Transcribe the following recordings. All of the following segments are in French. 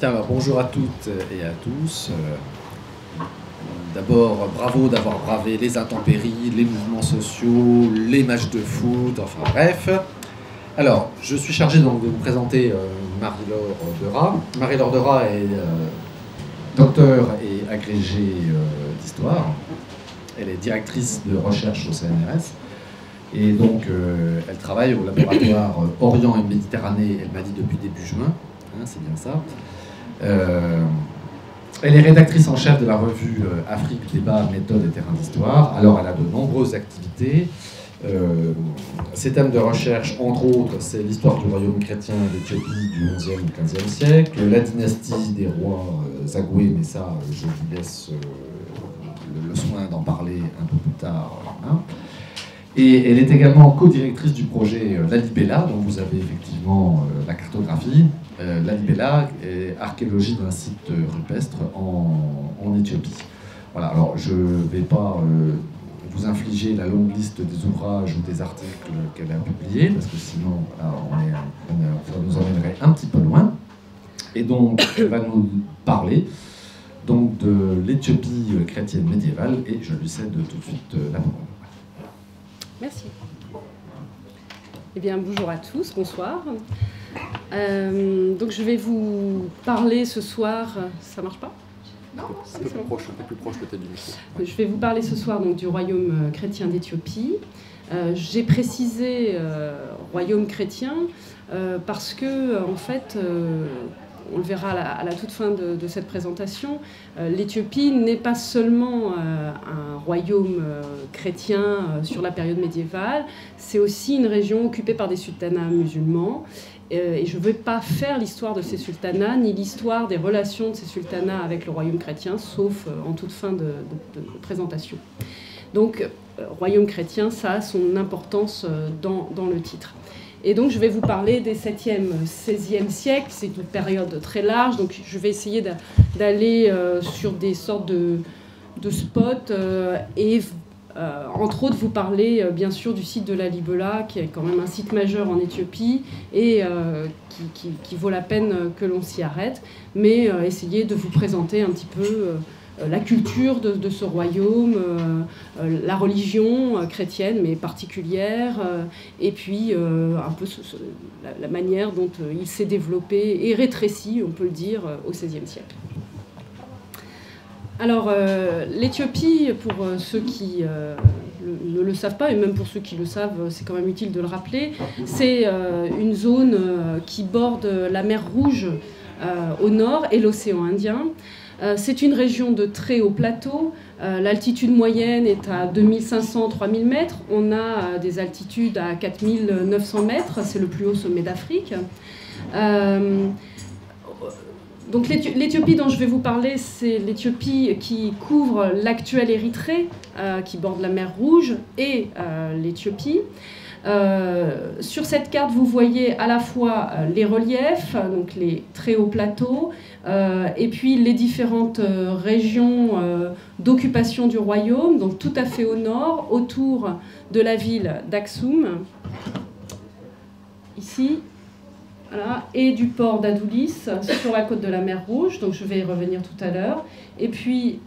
Tiens, bonjour à toutes et à tous. D'abord, bravo d'avoir bravé les intempéries, les mouvements sociaux, les matchs de foot, enfin bref. Alors, je suis chargé donc de vous présenter Marie-Laure Deurat. Marie-Laure Deurat est docteure et agrégée d'histoire. Elle est directrice de recherche au CNRS. Et donc, elle travaille au laboratoire Orient et Méditerranée, elle m'a dit depuis début juin, hein, c'est bien ça. Elle est rédactrice en chef de la revue Afrique, débat, méthode et terrain d'histoire. Alors, elle a de nombreuses activités. Ses thèmes de recherche, entre autres, c'est l'histoire du royaume chrétien d'Éthiopie du XIe au XVe siècle, la dynastie des rois Zagoué, mais ça, je vous laisse le soin d'en parler un peu plus tard. Hein. Et elle est également co-directrice du projet Lalibela, dont vous avez effectivement la cartographie. Lalibela est archéologie d'un site rupestre en Éthiopie. Voilà, alors je ne vais pas vous infliger la longue liste des ouvrages ou des articles qu'elle a publiés, parce que sinon ça nous emmènerait un petit peu loin. Et donc, elle va nous parler donc, de l'Éthiopie chrétienne médiévale, et je lui cède tout de suite la parole. Merci. Eh bien, bonjour à tous, bonsoir. Donc, je vais vous parler ce soir... Ça marche pas ? Non, un peu plus proche peut-être du micro. Je vais vous parler ce soir donc, du royaume chrétien d'Éthiopie. J'ai précisé royaume chrétien parce que, en fait... on le verra à la toute fin de cette présentation, l'Éthiopie n'est pas seulement un royaume chrétien sur la période médiévale, c'est aussi une région occupée par des sultanats musulmans. Et je ne vais pas faire l'histoire de ces sultanats, ni l'histoire des relations de ces sultanats avec le royaume chrétien, sauf en toute fin de présentation. Donc, royaume chrétien, ça a son importance dans le titre. Et donc, je vais vous parler des 7e, 16e siècles. C'est une période très large. Donc, je vais essayer d'aller sur des sortes de spots et, entre autres, vous parler, bien sûr, du site de Lalibela, qui est quand même un site majeur en Éthiopie et qui vaut la peine que l'on s'y arrête. Mais essayer de vous présenter un petit peu... la culture de ce royaume, la religion chrétienne, mais particulière, et puis un peu la manière dont il s'est développé et rétréci, on peut le dire, au XVIe siècle. Alors, l'Éthiopie, pour ceux qui ne le savent pas, et même pour ceux qui le savent, c'est quand même utile de le rappeler, c'est une zone qui borde la mer Rouge au nord et l'océan Indien. C'est une région de très haut plateau. L'altitude moyenne est à 2500-3000 mètres. On a des altitudes à 4900 mètres. C'est le plus haut sommet d'Afrique. Donc l'Éthiopie dont je vais vous parler, c'est l'Éthiopie qui couvre l'actuelle Érythrée, qui borde la mer Rouge, et l'Éthiopie. Sur cette carte, vous voyez à la fois les reliefs, donc les très hauts plateaux, et puis les différentes régions d'occupation du royaume, donc tout à fait au nord, autour de la ville d'Aksum, ici, voilà, et du port d'Adulis, sur la côte de la mer Rouge, donc je vais y revenir tout à l'heure, et puis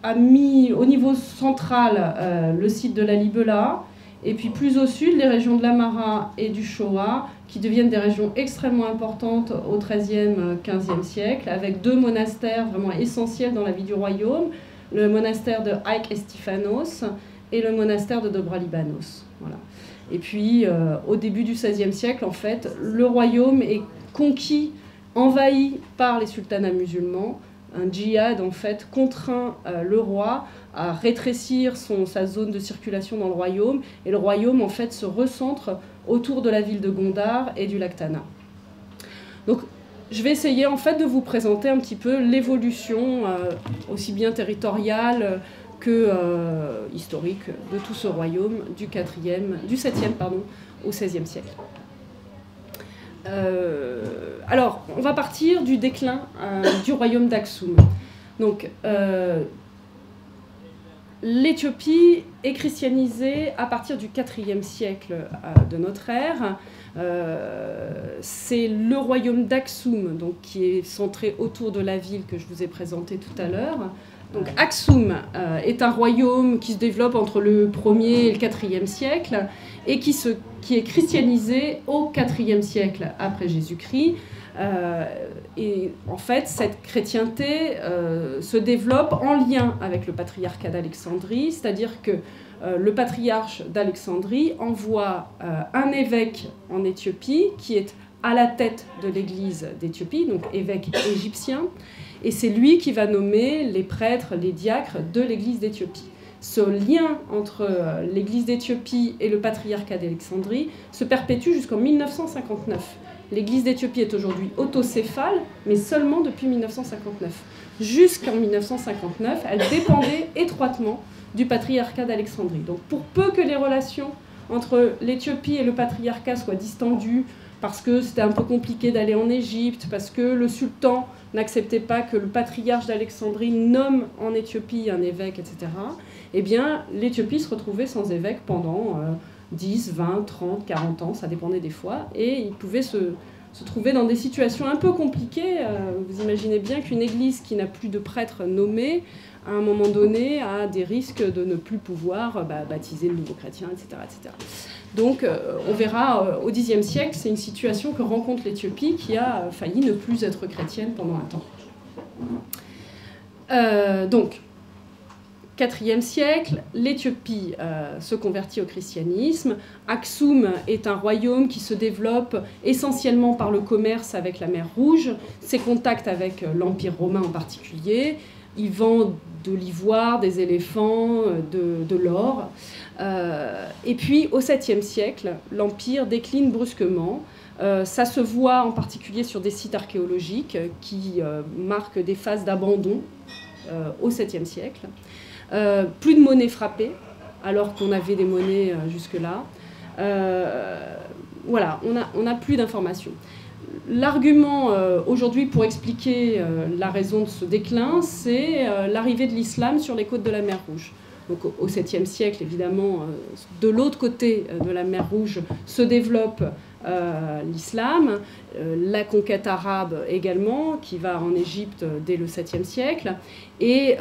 au niveau central, le site de Lalibela. Et puis plus au sud, les régions de l'Amara et du Shoa, qui deviennent des régions extrêmement importantes au XIIIe, XVe siècle, avec deux monastères vraiment essentiels dans la vie du royaume, le monastère de Haik Estifanos et le monastère de Dobra-Libanos. Voilà. Et puis, au début du XVIe siècle, en fait, le royaume est conquis, envahi par les sultanats musulmans. Un djihad, en fait, contraint le roi à rétrécir sa zone de circulation dans le royaume, et le royaume, en fait, se recentre autour de la ville de Gondar et du lac Tana. Donc, je vais essayer, en fait, de vous présenter un petit peu l'évolution, aussi bien territoriale que historique, de tout ce royaume du 7e au XVIe siècle. Alors, on va partir du déclin du royaume d'Aksum. Donc, l'Éthiopie est christianisée à partir du IVe siècle de notre ère. C'est le royaume d'Aksum, donc, qui est centré autour de la ville que je vous ai présentée tout à l'heure. Donc Aksum est un royaume qui se développe entre le 1er et le 4e siècle et qui est christianisé au 4e siècle après Jésus-Christ. Et en fait, cette chrétienté se développe en lien avec le patriarcat d'Alexandrie, c'est-à-dire que le patriarche d'Alexandrie envoie un évêque en Éthiopie qui est à la tête de l'église d'Éthiopie, donc évêque égyptien, et c'est lui qui va nommer les prêtres, les diacres de l'église d'Éthiopie. Ce lien entre l'église d'Éthiopie et le patriarcat d'Alexandrie se perpétue jusqu'en 1959. L'église d'Éthiopie est aujourd'hui autocéphale, mais seulement depuis 1959. Jusqu'en 1959, elle dépendait étroitement du patriarcat d'Alexandrie. Donc pour peu que les relations entre l'Éthiopie et le patriarcat soient distendues, parce que c'était un peu compliqué d'aller en Égypte, parce que le sultan n'acceptait pas que le patriarche d'Alexandrie nomme en Éthiopie un évêque, etc., eh bien, l'Éthiopie se retrouvait sans évêque pendant 10, 20, 30, 40 ans, ça dépendait des fois, et il pouvait se trouver dans des situations un peu compliquées. Vous imaginez bien qu'une église qui n'a plus de prêtre nommé, à un moment donné, a des risques de ne plus pouvoir baptiser le nouveau chrétien, etc., etc. Donc, on verra au Xe siècle, c'est une situation que rencontre l'Éthiopie qui a failli ne plus être chrétienne pendant un temps. Donc, IVe siècle, l'Éthiopie se convertit au christianisme. Aksum est un royaume qui se développe essentiellement par le commerce avec la mer Rouge, ses contacts avec l'Empire romain en particulier. Il vend de l'ivoire, des éléphants, de l'or. Et puis, au 7e siècle, l'Empire décline brusquement. Ça se voit en particulier sur des sites archéologiques qui marquent des phases d'abandon au 7e siècle. Plus de monnaie frappée, alors qu'on avait des monnaies jusque-là. Voilà, on n'a plus d'informations. L'argument aujourd'hui pour expliquer la raison de ce déclin, c'est l'arrivée de l'islam sur les côtes de la mer Rouge. Donc au 7e siècle, évidemment, de l'autre côté de la mer Rouge se développe l'islam, la conquête arabe également, qui va en Égypte dès le 7e siècle, et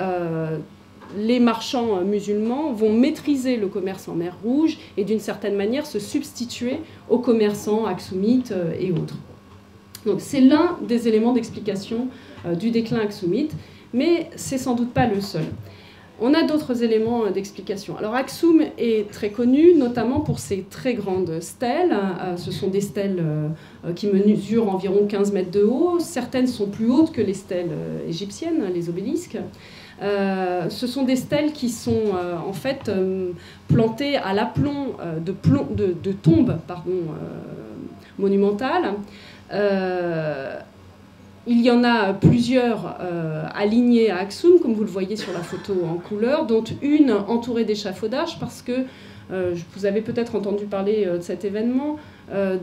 les marchands musulmans vont maîtriser le commerce en mer Rouge et d'une certaine manière se substituer aux commerçants aksumites et autres. Donc c'est l'un des éléments d'explication du déclin aksumite, mais c'est sans doute pas le seul. On a d'autres éléments d'explication. Alors Aksum est très connu, notamment pour ses très grandes stèles. Ce sont des stèles qui mesurent environ 15 mètres de haut. Certaines sont plus hautes que les stèles égyptiennes, les obélisques. Ce sont des stèles qui sont en fait plantées à l'aplomb de tombes monumentales. Il y en a plusieurs alignées à Aksum, comme vous le voyez sur la photo en couleur, dont une entourée d'échafaudages, parce que vous avez peut-être entendu parler de cet événement.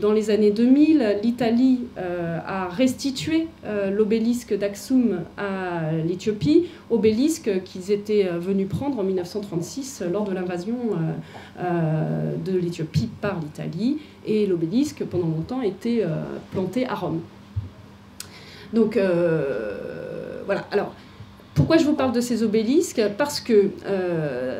Dans les années 2000, l'Italie a restitué l'obélisque d'Aksum à l'Éthiopie, obélisque qu'ils étaient venus prendre en 1936 lors de l'invasion de l'Éthiopie par l'Italie. Et l'obélisque, pendant longtemps, était planté à Rome. Donc voilà. Alors, pourquoi je vous parle de ces obélisques ? Parce que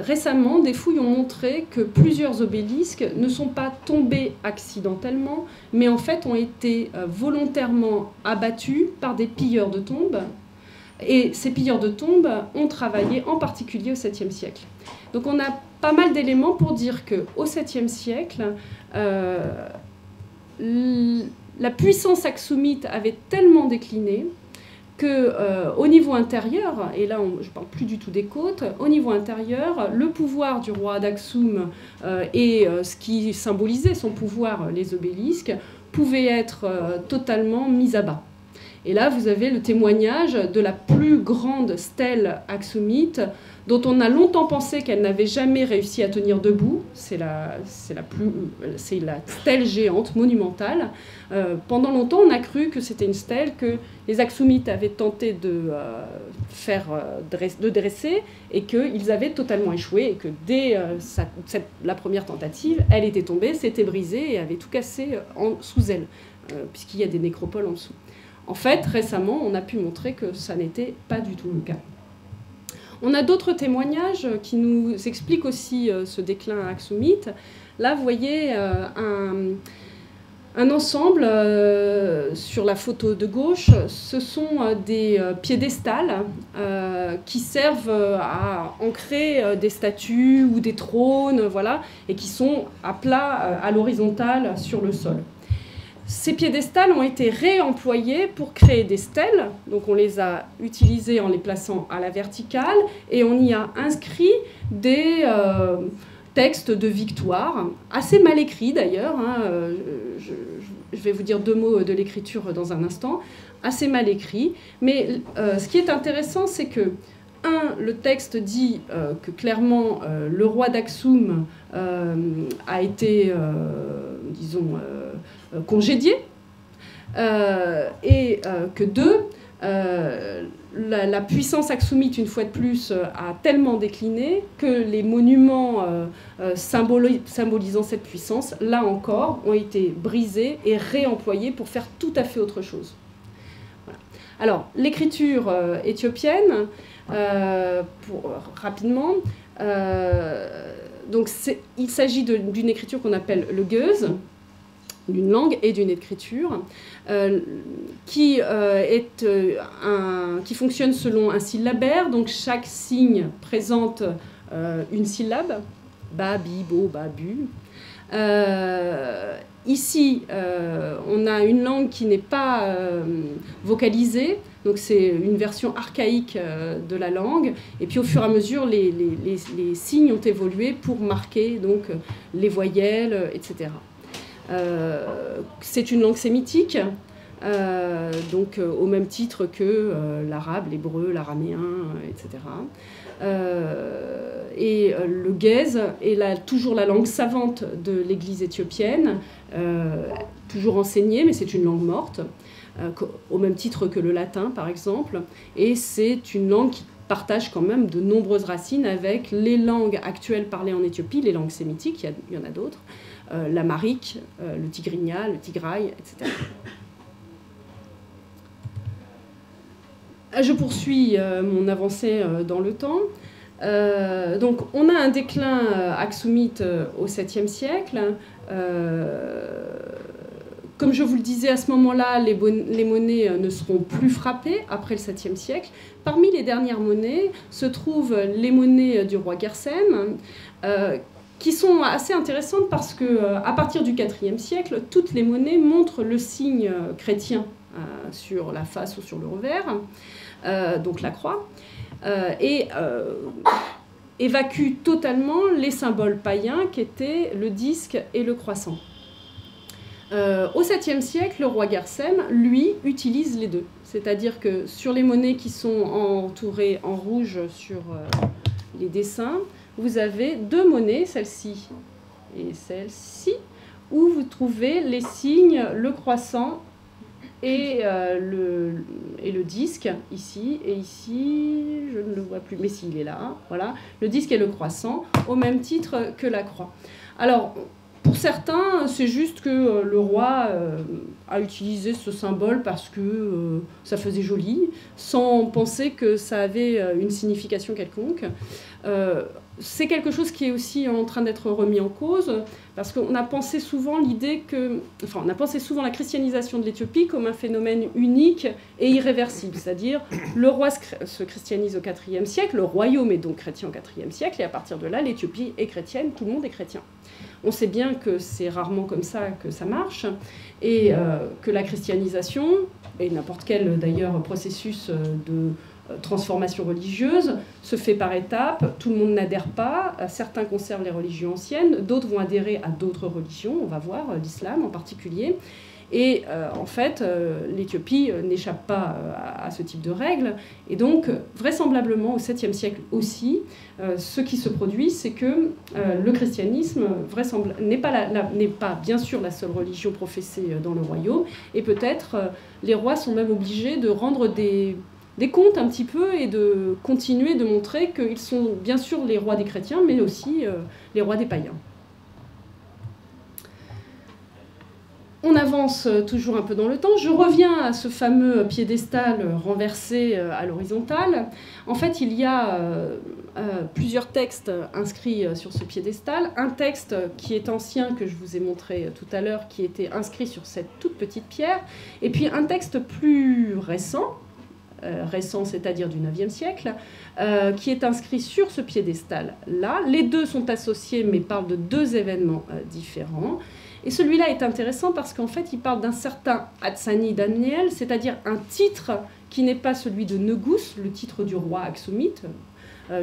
récemment, des fouilles ont montré que plusieurs obélisques ne sont pas tombés accidentellement, mais en fait ont été volontairement abattus par des pilleurs de tombes. Et ces pilleurs de tombes ont travaillé en particulier au 7e siècle. Donc on a pas mal d'éléments pour dire qu'au 7e siècle, la puissance aksumite avait tellement décliné qu'au niveau intérieur, et là je ne parle plus du tout des côtes, au niveau intérieur, le pouvoir du roi d'Aksum et ce qui symbolisait son pouvoir, les obélisques, pouvait être totalement mis à bas. Et là, vous avez le témoignage de la plus grande stèle aksumite, dont on a longtemps pensé qu'elle n'avait jamais réussi à tenir debout. C'est la stèle géante, monumentale. Pendant longtemps, on a cru que c'était une stèle que les Aksumites avaient tenté de dresser et qu'ils avaient totalement échoué et que dès la première tentative, elle était tombée, s'était brisée et avait tout cassé sous elle, puisqu'il y a des nécropoles en dessous. En fait, récemment, on a pu montrer que ça n'était pas du tout le cas. On a d'autres témoignages qui nous expliquent aussi ce déclin aksumite. Là, vous voyez un ensemble sur la photo de gauche. Ce sont des piédestals qui servent à ancrer des statues ou des trônes, voilà, et qui sont à plat, à l'horizontale sur le sol. Ces piédestals ont été réemployés pour créer des stèles, donc on les a utilisés en les plaçant à la verticale et on y a inscrit des textes de victoire, assez mal écrits d'ailleurs, hein, je vais vous dire 2 mots de l'écriture dans un instant, assez mal écrits, mais ce qui est intéressant c'est que le texte dit que clairement le roi d'Aksum a été, disons, congédié, et que 2, la puissance aksumite, une fois de plus, a tellement décliné que les monuments symbolisant cette puissance, là encore, ont été brisés et réemployés pour faire tout à fait autre chose. Voilà. Alors, l'écriture éthiopienne, rapidement, donc il s'agit d'une écriture qu'on appelle le geuz, d'une langue et d'une écriture, qui fonctionne selon un syllabaire, donc chaque signe présente une syllabe, ba, bi, bo, ba, bu. Ici, on a une langue qui n'est pas vocalisée, donc c'est une version archaïque de la langue, et puis au fur et à mesure, les signes ont évolué pour marquer donc, les voyelles, etc. C'est une langue sémitique, donc au même titre que l'arabe, l'hébreu, l'araméen, etc. Et le ge'ez est toujours la langue savante de l'Église éthiopienne, toujours enseignée, mais c'est une langue morte, au même titre que le latin, par exemple. Et c'est une langue qui partage quand même de nombreuses racines avec les langues actuelles parlées en Éthiopie, les langues sémitiques, il y en a d'autres, l'amharique, le tigrinya, le tigraï, etc. Je poursuis mon avancée dans le temps. Donc, on a un déclin aksumite au 7e siècle. Comme je vous le disais, à ce moment-là, les monnaies ne seront plus frappées après le 7e siècle. Parmi les dernières monnaies se trouvent les monnaies du roi Gersem, qui sont assez intéressantes parce qu'à partir du 4e siècle, toutes les monnaies montrent le signe chrétien sur la face ou sur le revers, donc la croix, et évacue totalement les symboles païens qui étaient le disque et le croissant. Au 7e siècle, le roi Gersem, lui, utilise les deux. C'est-à-dire que sur les monnaies qui sont entourées en rouge sur les dessins, vous avez 2 monnaies, celle-ci et celle-ci, où vous trouvez les signes, le croissant et le disque, ici, et ici, je ne le vois plus, mais s'il est là, voilà, le disque et le croissant, au même titre que la croix. Alors, pour certains, c'est juste que le roi a utilisé ce symbole parce que ça faisait joli, sans penser que ça avait une signification quelconque. C'est quelque chose qui est aussi en train d'être remis en cause, parce qu'on a pensé souvent on a pensé souvent la christianisation de l'Éthiopie comme un phénomène unique et irréversible, c'est-à-dire le roi se christianise au IVe siècle, le royaume est donc chrétien au IVe siècle, et à partir de là, l'Éthiopie est chrétienne, tout le monde est chrétien. On sait bien que c'est rarement comme ça que ça marche, et que la christianisation, et n'importe quel d'ailleurs processus de transformation religieuse, se fait par étapes, tout le monde n'adhère pas, certains conservent les religions anciennes, d'autres vont adhérer à d'autres religions, on va voir, l'islam en particulier, Et en fait, l'Éthiopie n'échappe pas à ce type de règles. Et donc, vraisemblablement, au 7e siècle aussi, ce qui se produit, c'est que le christianisme n'est pas bien sûr la seule religion professée dans le royaume. Et peut-être, les rois sont même obligés de rendre des comptes un petit peu et de continuer de montrer qu'ils sont bien sûr les rois des chrétiens, mais aussi les rois des païens. On avance toujours un peu dans le temps. Je reviens à ce fameux piédestal renversé à l'horizontale. En fait, il y a plusieurs textes inscrits sur ce piédestal. Un texte qui est ancien, que je vous ai montré tout à l'heure, qui était inscrit sur cette toute petite pierre. Et puis un texte plus récent, c'est-à-dire du 9e siècle, qui est inscrit sur ce piédestal-là. Les deux sont associés, mais parlent de deux événements différents. Et celui-là est intéressant parce qu'en fait, il parle d'un certain Hatsani Daniel, c'est-à-dire un titre qui n'est pas celui de Negus, le titre du roi Aksumite,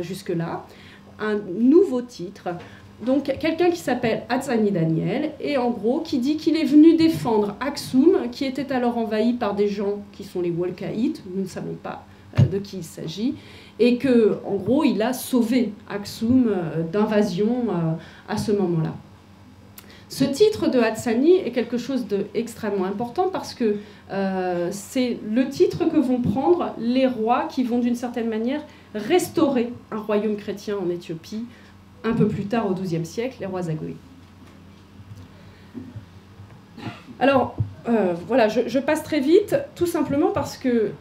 jusque-là, un nouveau titre. Donc, quelqu'un qui s'appelle Hatsani Daniel, et en gros, qui dit qu'il est venu défendre Aksum, qui était alors envahi par des gens qui sont les Wolkaïtes, nous ne savons pas de qui il s'agit, et que, en gros, il a sauvé Aksum d'invasion à ce moment-là. Ce titre de Hatsani est quelque chose d'extrêmement important parce que c'est le titre que vont prendre les rois qui vont d'une certaine manière restaurer un royaume chrétien en Éthiopie un peu plus tard au XIIe siècle, les rois Zagoué. Alors, voilà, je passe très vite, tout simplement parce que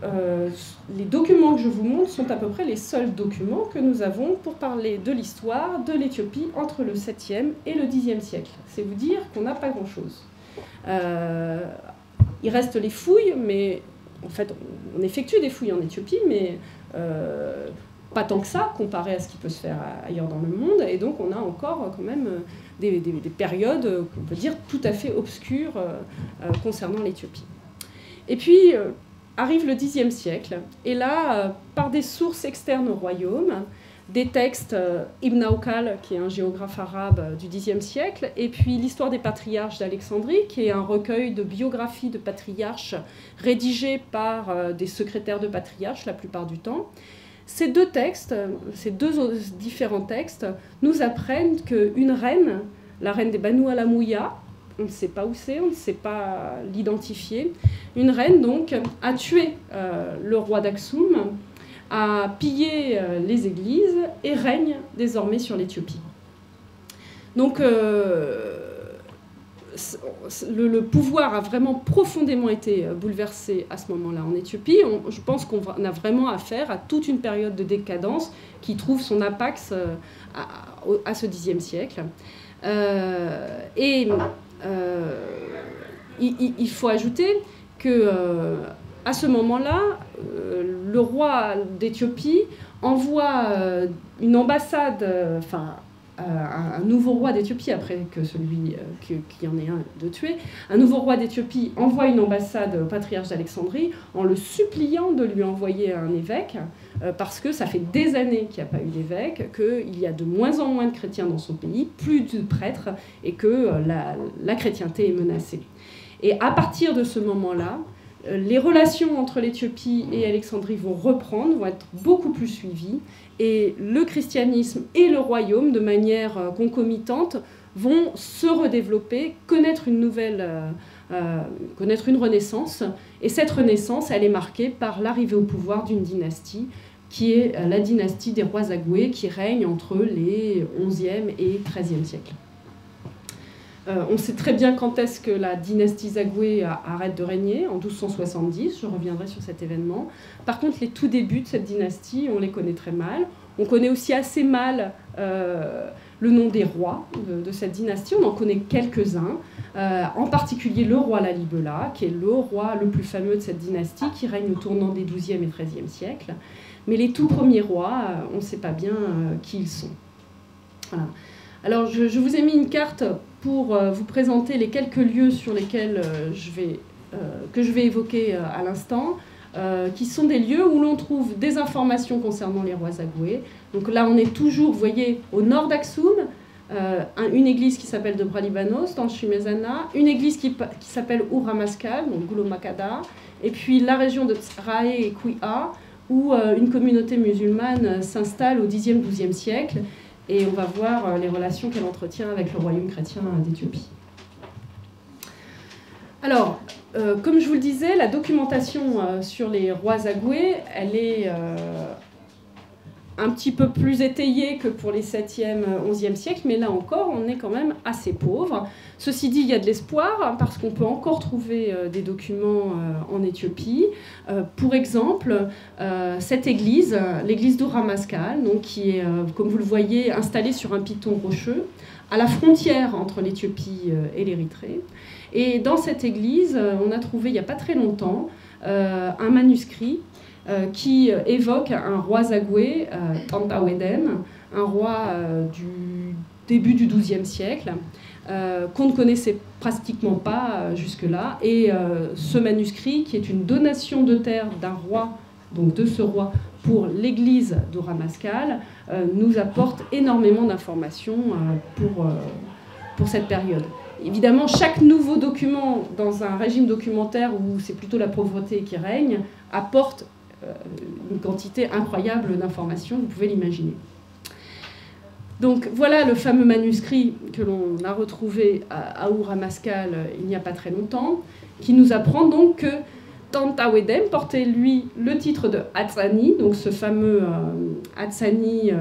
les documents que je vous montre sont à peu près les seuls documents que nous avons pour parler de l'histoire de l'Éthiopie entre le 7e et le 10e siècle. C'est vous dire qu'on n'a pas grand-chose. Il reste les fouilles, mais en fait, on effectue des fouilles en Éthiopie, mais pas tant que ça, comparé à ce qui peut se faire ailleurs dans le monde, et donc on a encore quand même des périodes qu'on peut dire tout à fait obscures concernant l'Éthiopie. Et puis arrive le Xe siècle, et là, par des sources externes au royaume, des textes, Ibn Aukal, qui est un géographe arabe du Xe siècle, et puis l'histoire des patriarches d'Alexandrie, qui est un recueil de biographies de patriarches rédigées par des secrétaires de patriarches la plupart du temps. Ces deux textes, ces deux différents textes, nous apprennent qu'une reine, la reine des Banu Alamouya, on ne sait pas où c'est, on ne sait pas l'identifier, une reine donc a tué le roi d'Aksum, a pillé les églises et règne désormais sur l'Éthiopie. Donc le pouvoir a vraiment profondément été bouleversé à ce moment-là en Éthiopie. Je pense qu'on a vraiment affaire à toute une période de décadence qui trouve son apax à ce Xe siècle. Il faut ajouter que à ce moment-là, le roi d'Éthiopie envoie une ambassade, un nouveau roi d'Éthiopie, après que celui qui en est un de tué, un nouveau roi d'Éthiopie envoie une ambassade au patriarche d'Alexandrie en le suppliant de lui envoyer un évêque, parce que ça fait des années qu'il n'y a pas eu d'évêque, qu'il y a de moins en moins de chrétiens dans son pays, plus de prêtres, et que la chrétienté est menacée. Et à partir de ce moment-là, les relations entre l'Éthiopie et Alexandrie vont reprendre, vont être beaucoup plus suivies, et le christianisme et le royaume, de manière concomitante, vont se redévelopper, connaître une renaissance, et cette renaissance, elle est marquée par l'arrivée au pouvoir d'une dynastie, qui est la dynastie des rois Zagoué, qui règne entre les 11e et 13e siècles. On sait très bien quand est-ce que la dynastie Zagoué arrête de régner, en 1270, je reviendrai sur cet événement. Par contre, les tout débuts de cette dynastie, on les connaît très mal. On connaît aussi assez mal le nom des rois de cette dynastie, on en connaît quelques-uns, en particulier le roi Lalibela, qui est le roi le plus fameux de cette dynastie, qui règne au tournant des 12e et 13e siècles. Mais les tout premiers rois, on ne sait pas bien qui ils sont. Voilà. Alors, je vous ai mis une carte pour vous présenter les quelques lieux sur lesquels que je vais évoquer à l'instant, qui sont des lieux où l'on trouve des informations concernant les rois Zagoué. Donc là, on est toujours, vous voyez, au nord d'Aksum, une église qui s'appelle de Bralibanos, dans le Chimezana, une église qui s'appelle Ur Hamaskal, donc Gulomakada, et puis la région de Tsrae et Kuia, où une communauté musulmane s'installe au Xe, XIIe siècle, et on va voir les relations qu'elle entretient avec le royaume chrétien d'Éthiopie. Alors, comme je vous le disais, la documentation sur les rois Zagoué, elle est un petit peu plus étayée que pour les 7e, 11e siècles, mais là encore, on est quand même assez pauvre. Ceci dit, il y a de l'espoir, parce qu'on peut encore trouver des documents en Éthiopie. Pour exemple, cette église, l'église d'Ur Hamaskal, donc, qui est, comme vous le voyez, installée sur un piton rocheux, à la frontière entre l'Éthiopie et l'Érythrée. Et dans cette église, on a trouvé, il n'y a pas très longtemps, un manuscrit qui évoque un roi Zagoué, Tantawedem, un roi du début du XIIe siècle, qu'on ne connaissait pratiquement pas jusque-là. Et ce manuscrit, qui est une donation de terre d'un roi, donc de ce roi, pour l'église d'Ur Hamaskal, nous apporte énormément d'informations pour cette période. Évidemment, chaque nouveau document dans un régime documentaire où c'est plutôt la pauvreté qui règne apporte une quantité incroyable d'informations, vous pouvez l'imaginer. Donc voilà le fameux manuscrit que l'on a retrouvé à Ur Hamaskal il n'y a pas très longtemps, qui nous apprend donc que Tantawedem portait lui le titre de Hatsani, donc ce fameux Hatsani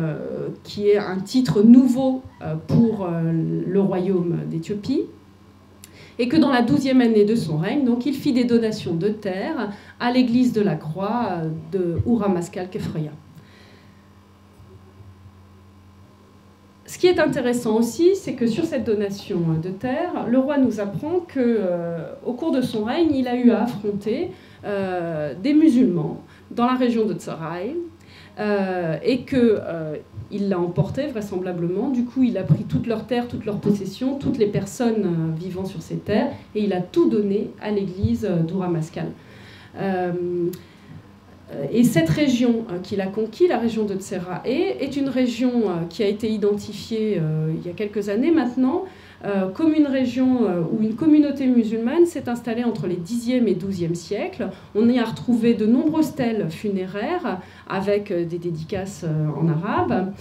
qui est un titre nouveau pour le royaume d'Éthiopie, et que dans la 12e année de son règne, donc, il fit des donations de terre à l'église de la Croix de Ur Hamaskal Kefroya. Ce qui est intéressant aussi, c'est que sur cette donation de terre, le roi nous apprend qu'au cours de son règne, il a eu à affronter des musulmans dans la région de Tsrae, et qu'il l'a emporté vraisemblablement. Du coup, il a pris toutes leurs terres, toutes leurs possessions, toutes les personnes vivant sur ces terres, et il a tout donné à l'église d'Ur Hamaskal. Et cette région qu'il a conquis, la région de Tsrae, est une région qui a été identifiée il y a quelques années maintenant comme une région où une communauté musulmane s'est installée entre les 10e et 12e siècles. On y a retrouvé de nombreuses stèles funéraires avec des dédicaces en arabe.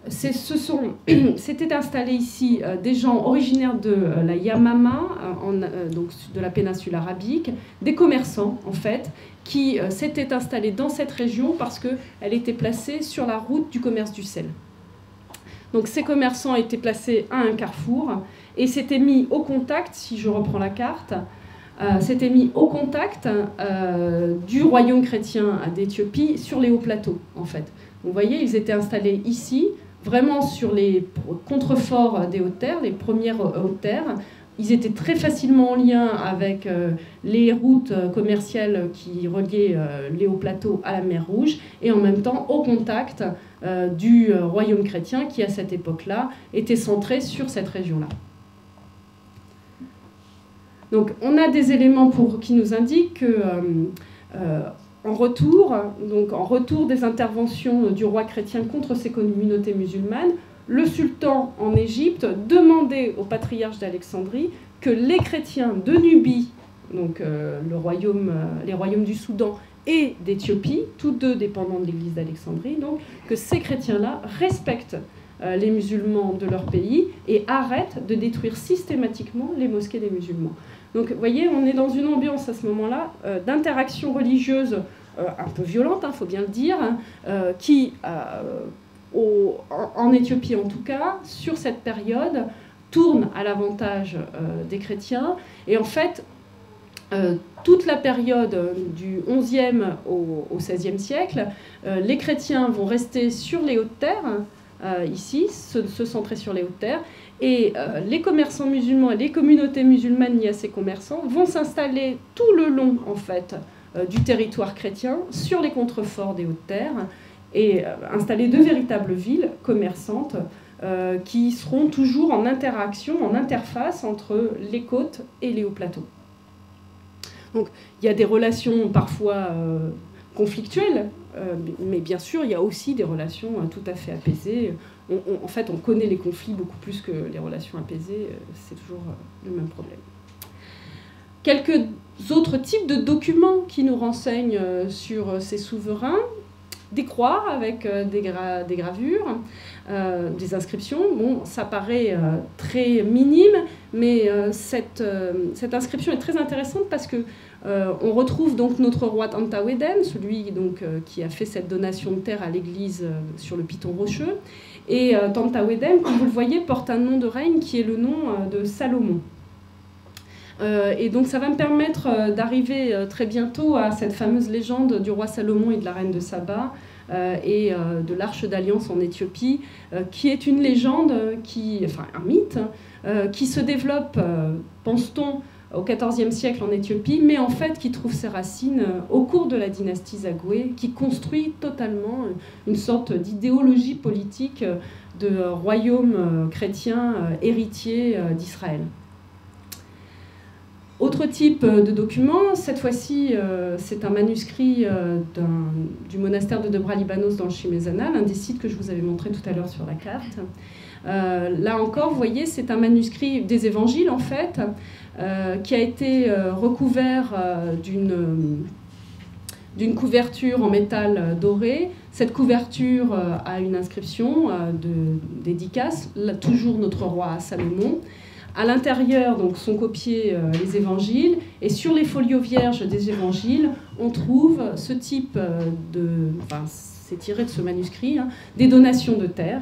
S'étaient installés ici des gens originaires de la Yamama, donc de la péninsule arabique, des commerçants en fait, qui s'étaient installés dans cette région parce qu'elle était placée sur la route du commerce du sel. Donc ces commerçants étaient placés à un carrefour et s'étaient mis au contact, si je reprends la carte, s'étaient mis au contact du royaume chrétien d'Éthiopie sur les hauts plateaux en fait. Vous voyez, ils étaient installés ici, vraiment sur les contreforts des hautes-terres, les premières hautes-terres. Ils étaient très facilement en lien avec les routes commerciales qui reliaient les hauts plateaux à la mer Rouge et en même temps au contact du royaume chrétien qui, à cette époque-là, était centré sur cette région-là. Donc, on a des éléments qui nous indiquent que, en retour des interventions du roi chrétien contre ces communautés musulmanes, le sultan en Égypte demandait au patriarche d'Alexandrie que les chrétiens de Nubie, donc les royaumes du Soudan et d'Éthiopie, tous deux dépendants de l'église d'Alexandrie, donc que ces chrétiens-là respectent les musulmans de leur pays et arrêtent de détruire systématiquement les mosquées des musulmans. Donc, vous voyez, on est dans une ambiance à ce moment-là d'interaction religieuse un peu violente, il faut bien le dire, qui, en Éthiopie en tout cas, sur cette période, tourne à l'avantage des chrétiens. Et en fait, toute la période du XIe au XVIe siècle, les chrétiens vont rester sur les hautes-terres, ici, se centrer sur les hautes-terres, et les commerçants musulmans et les communautés musulmanes liées à ces commerçants vont s'installer tout le long, en fait, du territoire chrétien, sur les contreforts des hautes-terres, et installer de véritables villes commerçantes qui seront toujours en interaction, en interface entre les côtes et les hauts plateaux. Donc il y a des relations parfois conflictuelles, mais bien sûr, il y a aussi des relations tout à fait apaisées. En fait, on connaît les conflits beaucoup plus que les relations apaisées, c'est toujours le même problème. Quelques autres types de documents qui nous renseignent sur ces souverains. Des croix avec des gravures, des inscriptions. Bon, ça paraît très minime, mais cette inscription est très intéressante parce que on retrouve donc notre roi Tantaweden, celui donc, qui a fait cette donation de terre à l'église sur le Piton Rocheux. Et Tantaweden, comme vous le voyez, porte un nom de règne qui est le nom de Salomon. Et donc ça va me permettre d'arriver très bientôt à cette fameuse légende du roi Salomon et de la reine de Saba et de l'Arche d'Alliance en Éthiopie, qui est une légende, enfin un mythe, qui se développe, pense-t-on, au XIVe siècle en Éthiopie, mais en fait qui trouve ses racines au cours de la dynastie Zagoué, qui construit totalement une sorte d'idéologie politique de royaume chrétien héritier d'Israël. Autre type de document, cette fois-ci, c'est un manuscrit du monastère de Debra Libanos dans le Chimezana, l'un des sites que je vous avais montré tout à l'heure sur la carte. Là encore, vous voyez, c'est un manuscrit des évangiles, en fait, qui a été recouvert d'une couverture en métal doré. Cette couverture a une inscription de dédicace, là, toujours notre roi Salomon. À l'intérieur, donc, sont copiés les évangiles, et sur les folios vierges des évangiles, on trouve ce type enfin, c'est tiré de ce manuscrit, hein, des donations de terre,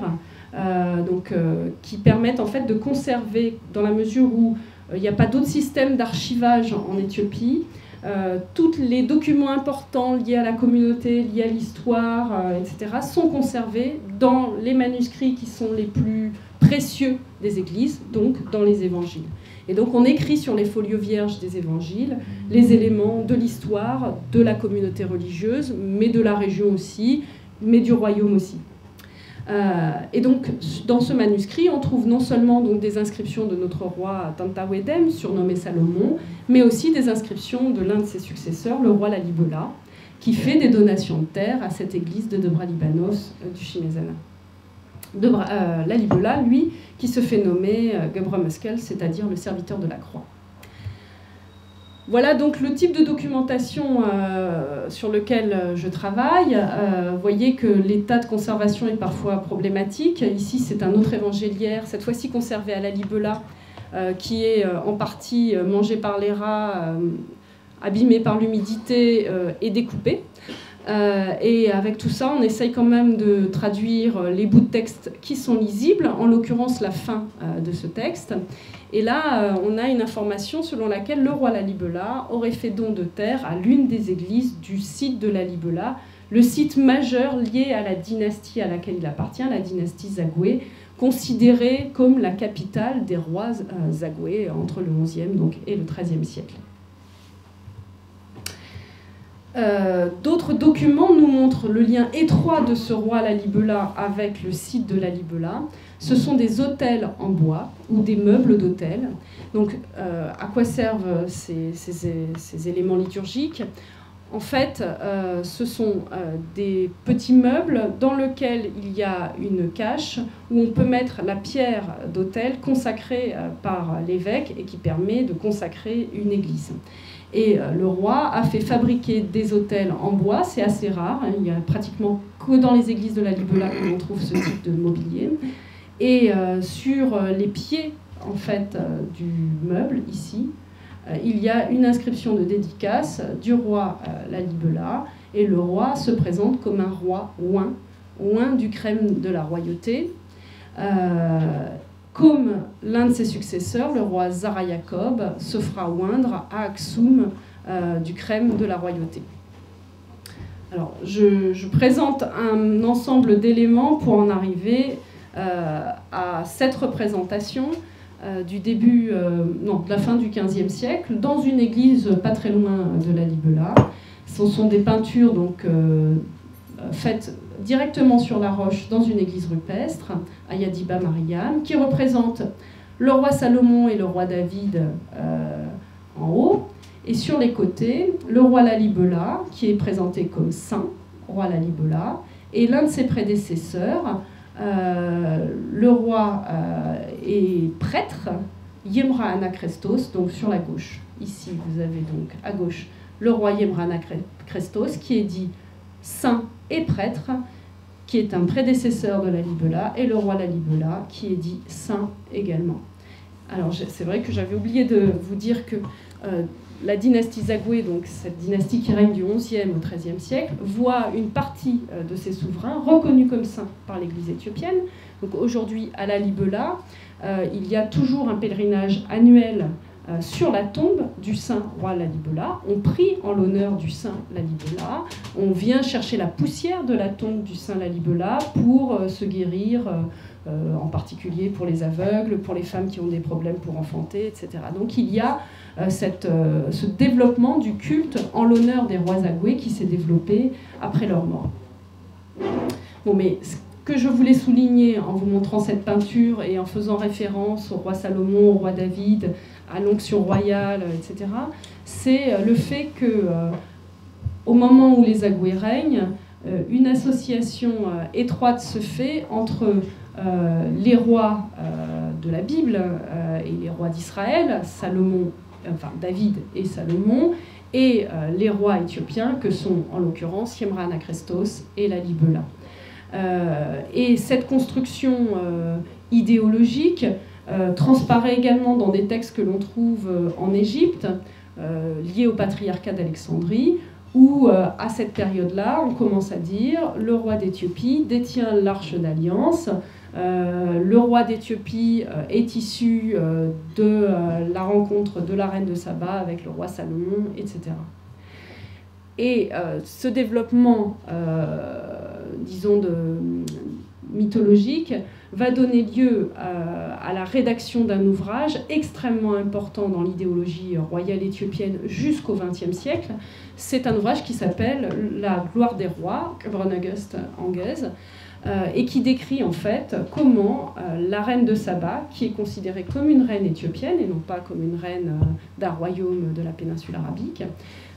qui permettent en fait de conserver, dans la mesure où il n'y a pas d'autre système d'archivage en Éthiopie, tous les documents importants liés à la communauté, liés à l'histoire, etc., sont conservés dans les manuscrits qui sont les plus précieux des églises, donc dans les évangiles. Et donc on écrit sur les folios vierges des évangiles les éléments de l'histoire, de la communauté religieuse, mais de la région aussi, mais du royaume aussi. Et donc dans ce manuscrit, on trouve non seulement donc, des inscriptions de notre roi Tantaweden, surnommé Salomon, mais aussi des inscriptions de l'un de ses successeurs, le roi Lalibela, qui fait des donations de terre à cette église de Debra Libanos du Chimezana. Lalibela, lui, qui se fait nommer Gebra Meskel, c'est-à-dire le serviteur de la croix. Voilà donc le type de documentation sur lequel je travaille. Vous voyez que l'état de conservation est parfois problématique. Ici, c'est un autre évangéliaire, cette fois-ci conservé à Lalibela, qui est en partie mangé par les rats, abîmé par l'humidité et découpé. Et avec tout ça, on essaye quand même de traduire les bouts de texte qui sont lisibles, en l'occurrence la fin de ce texte. Et là, on a une information selon laquelle le roi Lalibela aurait fait don de terre à l'une des églises du site de Lalibela, le site majeur lié à la dynastie à laquelle il appartient, la dynastie Zagoué, considérée comme la capitale des rois Zagoué entre le XIe et le XIIIe siècle. D'autres documents nous montrent le lien étroit de ce roi Lalibela avec le site de Lalibela. Ce sont des autels en bois ou des meubles d'autel. Donc, à quoi servent ces éléments liturgiques ? En fait, ce sont des petits meubles dans lesquels il y a une cache où on peut mettre la pierre d'autel consacrée par l'évêque et qui permet de consacrer une église. Et le roi a fait fabriquer des autels en bois, c'est assez rare, hein, il n'y a pratiquement que dans les églises de Lalibela que l'on trouve ce type de mobilier. Et sur les pieds en fait, du meuble, ici, il y a une inscription de dédicace du roi Lalibela, et le roi se présente comme un roi oint du crème de la royauté, comme l'un de ses successeurs, le roi Zara Yacob, se fera oindre à Aksum du crème de la royauté. Alors, je présente un ensemble d'éléments pour en arriver à cette représentation de la fin du XVe siècle, dans une église pas très loin de Lalibela. Ce sont des peintures donc, faites directement sur la roche dans une église rupestre, à Yadiba Mariam, qui représente le roi Salomon et le roi David en haut, Et sur les côtés, le roi Lalibela, qui est présenté comme saint, roi Lalibela, et l'un de ses prédécesseurs, le roi et prêtre, Yemra Anakrestos, donc sur la gauche. Ici, vous avez donc à gauche le roi Yemra Anakrestos, qui est dit saint et prêtre, qui est un prédécesseur de Lalibela, et le roi Lalibela, qui est dit saint également. Alors, c'est vrai que j'avais oublié de vous dire que la dynastie Zagoué, donc cette dynastie qui règne du XIe au XIIIe siècle, voit une partie de ses souverains reconnus comme saints par l'Église éthiopienne. Donc aujourd'hui, à Lalibela, il y a toujours un pèlerinage annuel sur la tombe du saint roi Lalibela. On prie en l'honneur du saint Lalibela. On vient chercher la poussière de la tombe du saint Lalibela pour se guérir, en particulier pour les aveugles, pour les femmes qui ont des problèmes pour enfanter, etc. Donc il y a ce développement du culte en l'honneur des rois Zagoué qui s'est développé après leur mort. Bon, mais ce que je voulais souligner en vous montrant cette peinture et en faisant référence au roi Salomon, au roi David, à l'onction royale, etc., c'est le fait que, au moment où les Zagoué règnent, une association étroite se fait entre les rois de la Bible et les rois d'Israël, David et Salomon, et les rois éthiopiens que sont en l'occurrence Yemra Anakrestos et Lalibela. Et cette construction idéologique transparaît également dans des textes que l'on trouve en Égypte, liés au patriarcat d'Alexandrie, où à cette période-là, on commence à dire le roi d'Éthiopie détient l'arche d'alliance. Le roi d'Éthiopie est issu de la rencontre de la reine de Saba avec le roi Salomon, etc. Et ce développement, disons, mythologique, va donner lieu à la rédaction d'un ouvrage extrêmement important dans l'idéologie royale éthiopienne jusqu'au XXe siècle. C'est un ouvrage qui s'appelle « La gloire des rois », Brunagust Angez, et qui décrit en fait comment la reine de Saba, qui est considérée comme une reine éthiopienne et non pas comme une reine d'un royaume de la péninsule arabique,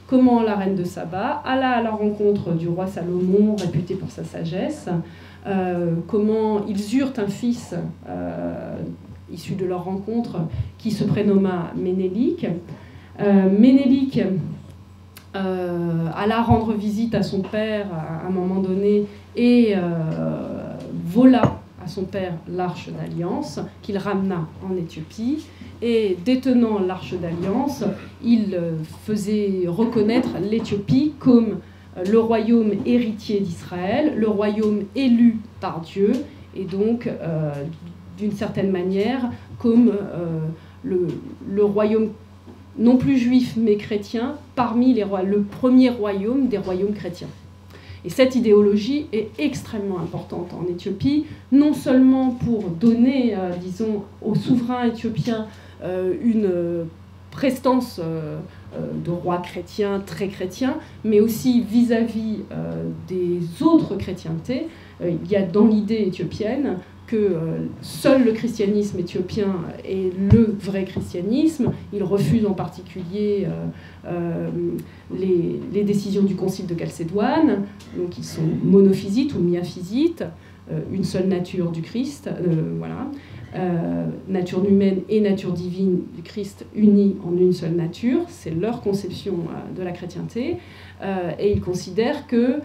comment la reine de Saba alla à la rencontre du roi Salomon, réputé pour sa sagesse, comment ils eurent un fils issu de leur rencontre qui se prénomma Ménélik. Ménélik alla rendre visite à son père à un moment donné et vola à son père l'arche d'alliance qu'il ramena en Éthiopie. Et détenant l'arche d'alliance, il faisait reconnaître l'Éthiopie comme le royaume héritier d'Israël, le royaume élu par Dieu, et donc, d'une certaine manière, comme le royaume non plus juif mais chrétien, parmi le premier royaume des royaumes chrétiens. Et cette idéologie est extrêmement importante en Éthiopie, non seulement pour donner, disons, aux souverains éthiopiens une prestance de roi chrétien, très chrétien, mais aussi vis-à-vis des autres chrétientés. Il y a dans l'idée éthiopienne que seul le christianisme éthiopien est le vrai christianisme. Il refuse en particulier les décisions du concile de Chalcédoine, donc ils sont monophysites ou miaphysites, une seule nature du Christ, voilà. Nature humaine et nature divine du Christ unies en une seule nature, c'est leur conception de la chrétienté, et ils considèrent que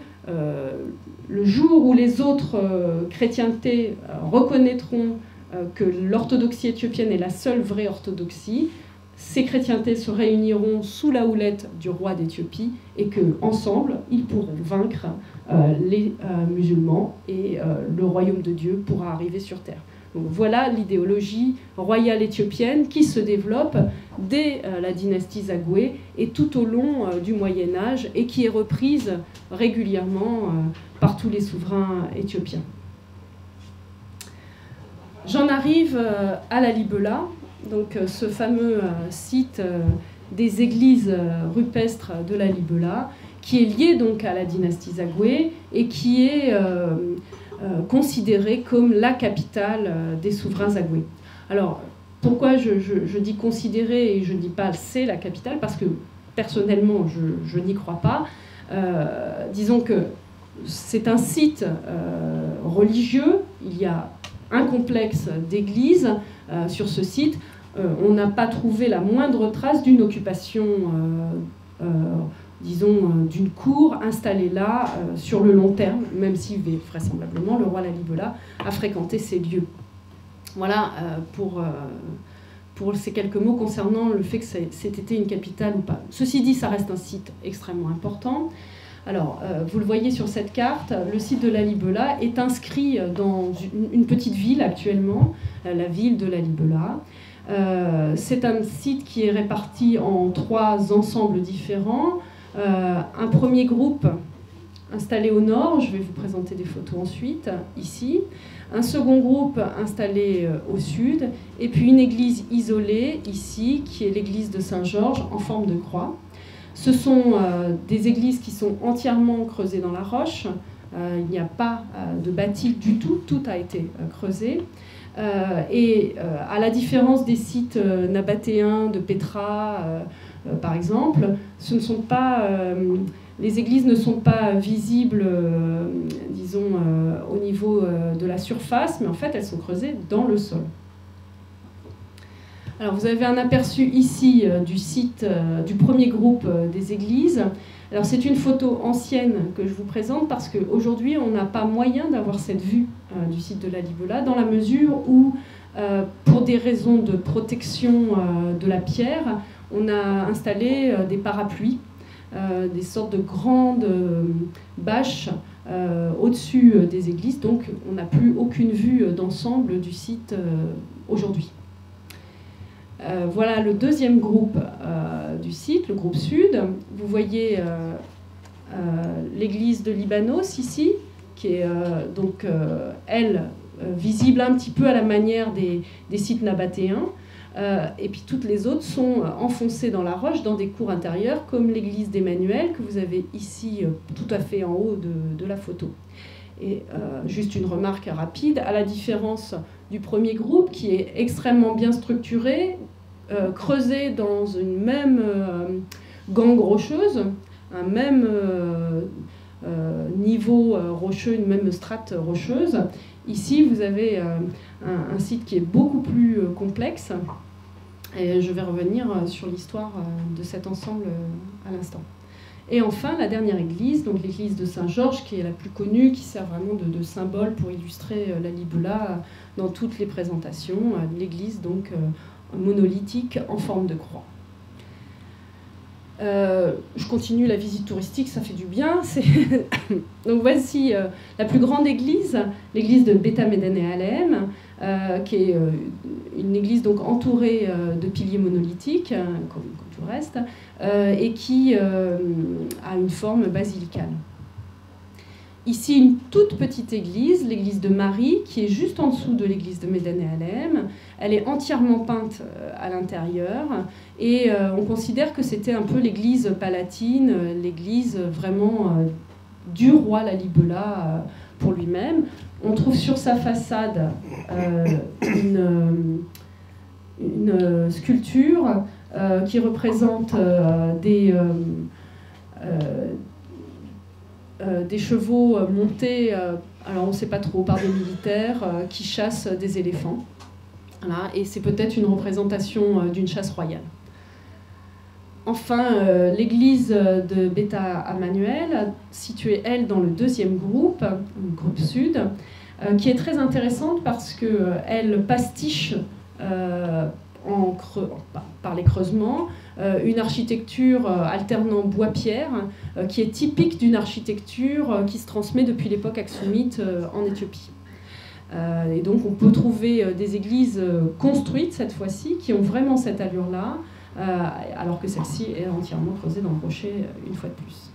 le jour où les autres chrétientés reconnaîtront que l'orthodoxie éthiopienne est la seule vraie orthodoxie, ces chrétientés se réuniront sous la houlette du roi d'Éthiopie et qu'ensemble, ils pourront vaincre les musulmans et le royaume de Dieu pourra arriver sur terre. Donc voilà l'idéologie royale éthiopienne qui se développe dès la dynastie Zagoué et tout au long du Moyen-Âge et qui est reprise régulièrement par tous les souverains éthiopiens. J'en arrive à Lalibela, donc ce fameux site des églises rupestres de Lalibela, qui est lié donc à la dynastie Zagoué et qui est considérée comme la capitale des souverains Zagoué. Alors, pourquoi je dis considérée et je ne dis pas c'est la capitale? Parce que personnellement, je n'y crois pas. Disons que c'est un site religieux, il y a un complexe d'églises sur ce site. On n'a pas trouvé la moindre trace d'une occupation, disons, d'une cour installée là sur le long terme, même si vraisemblablement le roi Lalibela a fréquenté ces lieux. Voilà pour ces quelques mots concernant le fait que c'était une capitale ou pas. Ceci dit, ça reste un site extrêmement important. Alors, vous le voyez sur cette carte, le site de Lalibela est inscrit dans une petite ville actuellement, la ville de Lalibela. C'est un site qui est réparti en 3 ensembles différents. Un premier groupe installé au nord, je vais vous présenter des photos ensuite, ici. Un second groupe installé au sud, et puis une église isolée, ici, qui est l'église de Saint-Georges, en forme de croix. Ce sont des églises qui sont entièrement creusées dans la roche. Il n'y a pas de bâti du tout, tout a été creusé. Et à la différence des sites nabatéens de Petra, par exemple, les églises ne sont pas visibles, disons, au niveau de la surface, mais en fait, elles sont creusées dans le sol. Alors, vous avez un aperçu ici du site du premier groupe des églises. Alors, c'est une photo ancienne que je vous présente parce qu'aujourd'hui, on n'a pas moyen d'avoir cette vue du site de Lalibela, dans la mesure où, pour des raisons de protection de la pierre, on a installé des parapluies, des sortes de grandes bâches au-dessus des églises. Donc, on n'a plus aucune vue d'ensemble du site aujourd'hui. Voilà le deuxième groupe du site, le groupe sud. Vous voyez l'église de Libanos ici, qui est donc, elle, visible un petit peu à la manière des sites nabatéens. Et puis toutes les autres sont enfoncées dans la roche, dans des cours intérieures, comme l'église d'Emmanuel, que vous avez ici tout à fait en haut de la photo. Et juste une remarque rapide, à la différence du premier groupe, qui est extrêmement bien structuré, creusé dans une même gangue rocheuse, un même niveau rocheux, une même strate rocheuse. Ici, vous avez un site qui est beaucoup plus complexe, et je vais revenir sur l'histoire de cet ensemble à l'instant. Et enfin, la dernière église, donc l'église de Saint-Georges, qui est la plus connue, qui sert vraiment de symbole pour illustrer Lalibela dans toutes les présentations, l'église donc monolithique en forme de croix. Je continue la visite touristique, ça fait du bien. Donc voici la plus grande église, l'église de Beth Ameden et Alem, qui est une église donc entourée de piliers monolithiques, comme tout le reste, et qui a une forme basilicale. Ici, une toute petite église, l'église de Marie, qui est juste en dessous de l'église de Médène et Alem. Elle est entièrement peinte à l'intérieur et on considère que c'était un peu l'église palatine, l'église vraiment du roi Lalibela pour lui-même. On trouve sur sa façade une sculpture qui représente des chevaux montés, alors on ne sait pas trop, par des militaires qui chassent des éléphants. Voilà, et c'est peut-être une représentation d'une chasse royale. Enfin, l'église de Beth Ammanuel, située, elle, dans le deuxième groupe, le groupe sud, qui est très intéressante parce qu'elle pastiche par les creusements, une architecture alternant bois-pierre qui est typique d'une architecture qui se transmet depuis l'époque aksumite en Éthiopie. Et donc on peut trouver des églises construites cette fois-ci qui ont vraiment cette allure-là, alors que celle-ci est entièrement creusée dans le rocher une fois de plus.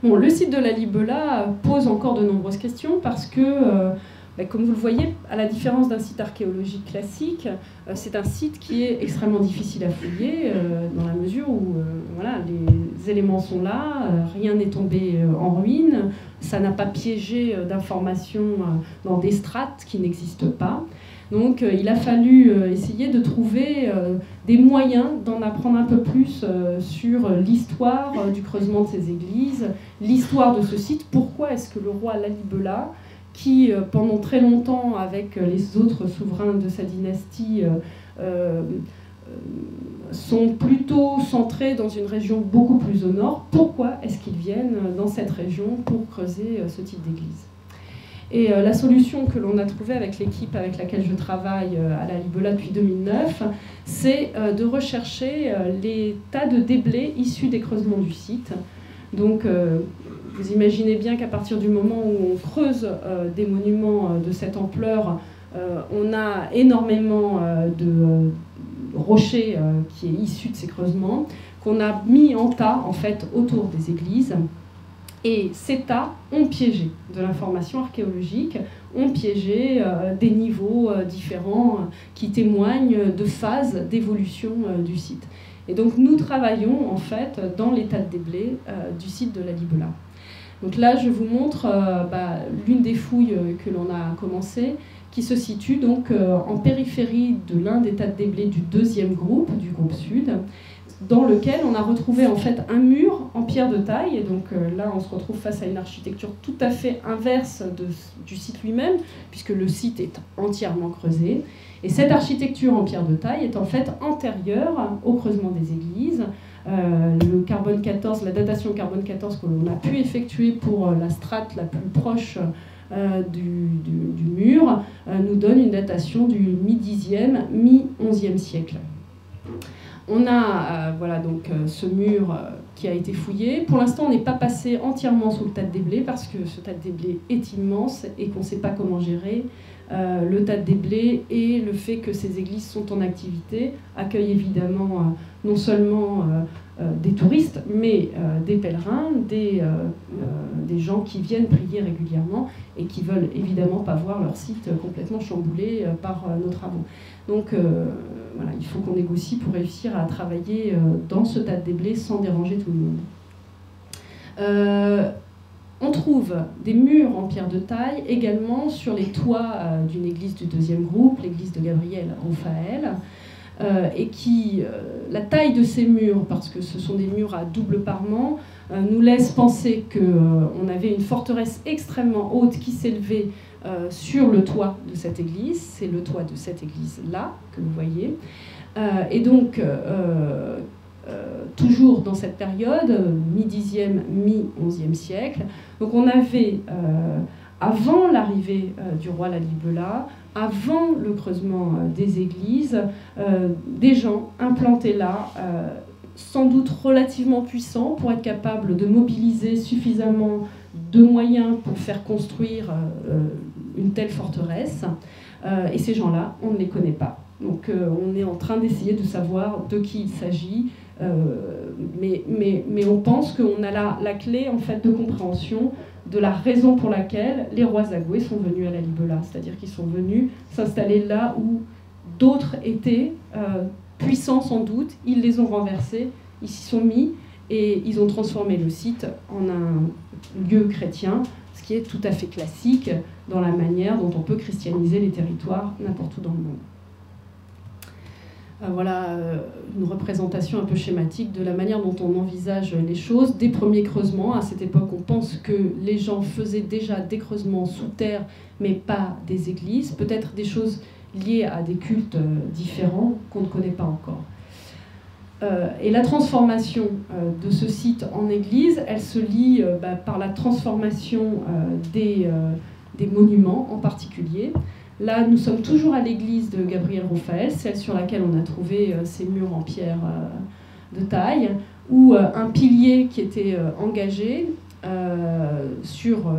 Bon, le site de Lalibela pose encore de nombreuses questions parce que comme vous le voyez, à la différence d'un site archéologique classique, c'est un site qui est extrêmement difficile à fouiller, dans la mesure où voilà, les éléments sont là, rien n'est tombé en ruine, ça n'a pas piégé d'informations dans des strates qui n'existent pas. Donc il a fallu essayer de trouver des moyens d'en apprendre un peu plus sur l'histoire du creusement de ces églises, l'histoire de ce site, pourquoi est-ce que le roi Lalibela, qui pendant très longtemps avec les autres souverains de sa dynastie sont plutôt centrés dans une région beaucoup plus au nord, pourquoi est-ce qu'ils viennent dans cette région pour creuser ce type d'église? Et la solution que l'on a trouvée avec l'équipe avec laquelle je travaille à Lalibela depuis 2009, c'est de rechercher les tas de déblais issus des creusements du site. Donc vous imaginez bien qu'à partir du moment où on creuse des monuments de cette ampleur, on a énormément de rochers qui est issu de ces creusements, qu'on a mis en tas en fait autour des églises. Et ces tas ont piégé de l'information archéologique, ont piégé des niveaux différents qui témoignent de phases d'évolution du site. Et donc nous travaillons en fait dans l'état de déblai du site de Lalibela. Donc là je vous montre l'une des fouilles que l'on a commencé, qui se situe donc en périphérie de l'un des tas de déblais du deuxième groupe, du groupe sud, dans lequel on a retrouvé en fait un mur en pierre de taille. Et donc là, on se retrouve face à une architecture tout à fait inverse du site lui-même, puisque le site est entièrement creusé. Et cette architecture en pierre de taille est en fait antérieure au creusement des églises. Le carbone 14, la datation carbone 14 que l'on a pu effectuer pour la strate la plus proche du mur nous donne une datation du mi-10e, mi-11e siècle. On a donc ce mur qui a été fouillé. Pour l'instant, on n'est pas passé entièrement sous le tas de déblais parce que ce tas de déblais est immense et qu'on ne sait pas comment gérer. Le tas de déblais et le fait que ces églises sont en activité accueillent évidemment non seulement des touristes, mais des pèlerins, des gens qui viennent prier régulièrement et qui veulent évidemment pas voir leur site complètement chamboulé par nos travaux. Donc voilà, il faut qu'on négocie pour réussir à travailler dans ce tas de déblais sans déranger tout le monde. On trouve des murs en pierre de taille également sur les toits d'une église du deuxième groupe, l'église de Gabriel-Raphaël, et qui, la taille de ces murs, parce que ce sont des murs à double parement, nous laisse penser qu'on avait une forteresse extrêmement haute qui s'élevait sur le toit de cette église. C'est le toit de cette église-là que vous voyez. Et donc, toujours dans cette période, mi-10e, mi-11e siècle. Donc on avait, avant l'arrivée du roi Lalibela, avant le creusement des églises, des gens implantés là, sans doute relativement puissants pour être capables de mobiliser suffisamment de moyens pour faire construire une telle forteresse. Et ces gens-là, on ne les connaît pas. Donc on est en train d'essayer de savoir de qui il s'agit, mais on pense qu'on a la clé en fait de compréhension de la raison pour laquelle les rois zagoués sont venus à Lalibela, c'est-à-dire qu'ils sont venus s'installer là où d'autres étaient puissants sans doute, ils les ont renversés, ils s'y sont mis et ils ont transformé le site en un lieu chrétien, ce qui est tout à fait classique dans la manière dont on peut christianiser les territoires n'importe où dans le monde. Voilà une représentation un peu schématique de la manière dont on envisage les choses. Des premiers creusements, à cette époque, on pense que les gens faisaient déjà des creusements sous terre, mais pas des églises, peut-être des choses liées à des cultes différents qu'on ne connaît pas encore. Et la transformation de ce site en église, elle se lie par la transformation des monuments en particulier. Là, nous sommes toujours à l'église de Gabriel-Raphaël, celle sur laquelle on a trouvé ces murs en pierre de taille, où un pilier qui était engagé sur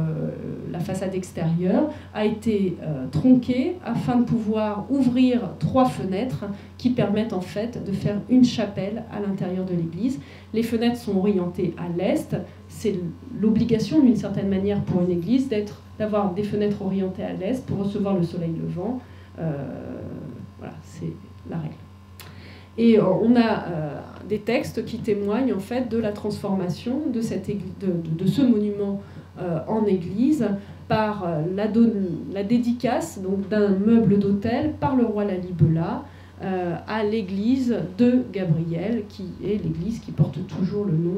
la façade extérieure a été tronqué afin de pouvoir ouvrir 3 fenêtres qui permettent en fait de faire une chapelle à l'intérieur de l'église. Les fenêtres sont orientées à l'est. C'est l'obligation d'une certaine manière pour une église d'avoir des fenêtres orientées à l'est pour recevoir le soleil levant. Voilà, c'est la règle. Et on a des textes qui témoignent en fait de la transformation de ce monument en église par la dédicace d'un meuble d'hôtel par le roi Lalibela à l'église de Gabriel, qui est l'église qui porte toujours le nom,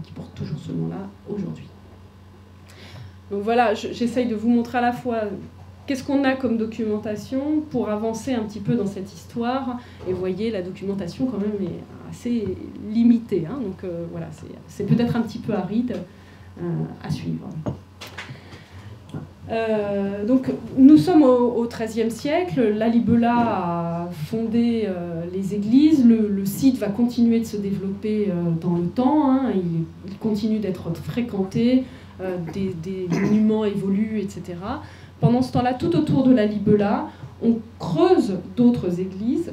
qui porte toujours ce nom-là aujourd'hui. Donc voilà, j'essaye de vous montrer à la fois qu'est-ce qu'on a comme documentation pour avancer un petit peu dans cette histoire. Et vous voyez, la documentation quand même est assez limitée. Hein, donc voilà, c'est peut-être un petit peu aride à suivre. Donc nous sommes au XIIIe siècle. Lalibela a fondé les églises. Le site va continuer de se développer dans le temps. Hein, il continue d'être fréquenté. Des monuments évoluent, etc. Pendant ce temps-là, tout autour de Lalibela, on creuse d'autres églises.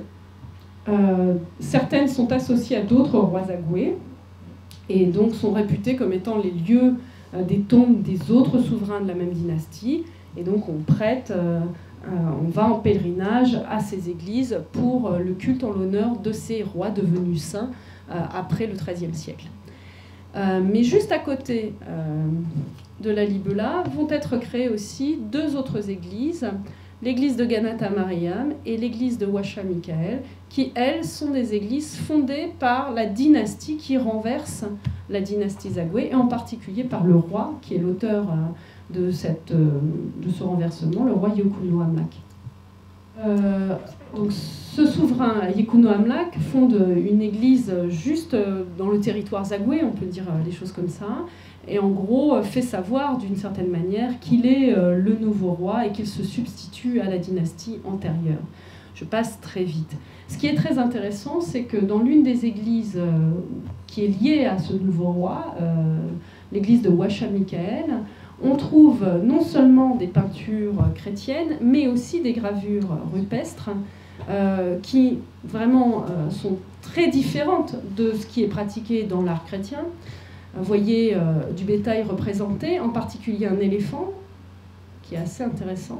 Certaines sont associées à d'autres rois Agoué et donc sont réputées comme étant les lieux des tombes des autres souverains de la même dynastie. Et donc on prête, on va en pèlerinage à ces églises pour le culte en l'honneur de ces rois devenus saints après le XIIIe siècle. Mais juste à côté de Lalibela vont être créées aussi deux autres églises, l'église de Ganata Mariam et l'église de Washa Mikael, qui, elles, sont des églises fondées par la dynastie qui renverse la dynastie Zagoué, et en particulier par le roi, qui est l'auteur de ce renversement, le roi Yekuno Amlak. Donc, ce souverain, Yekuno Amlak, fonde une église juste dans le territoire Zagoué, on peut dire les choses comme ça, et en gros fait savoir d'une certaine manière qu'il est le nouveau roi et qu'il se substitue à la dynastie antérieure. Je passe très vite. Ce qui est très intéressant, c'est que dans l'une des églises qui est liée à ce nouveau roi, l'église de Washa Mikael, on trouve non seulement des peintures chrétiennes, mais aussi des gravures rupestres qui vraiment sont très différentes de ce qui est pratiqué dans l'art chrétien. Vous voyez du bétail représenté, en particulier un éléphant, qui est assez intéressant,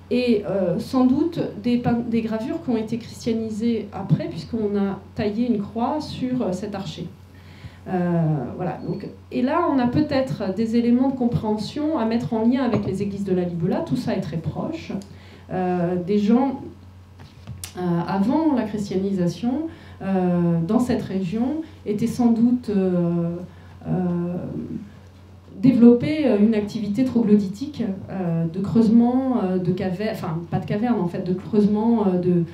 et sans doute des gravures qui ont été christianisées après, puisqu'on a taillé une croix sur cet archer. Voilà, donc, et là, on a peut-être des éléments de compréhension à mettre en lien avec les églises de Lalibela. Tout ça est très proche. Des gens, avant la christianisation, dans cette région, étaient sans doute développer une activité troglodytique de creusement de cavernes, enfin pas de cavernes en fait, de creusement de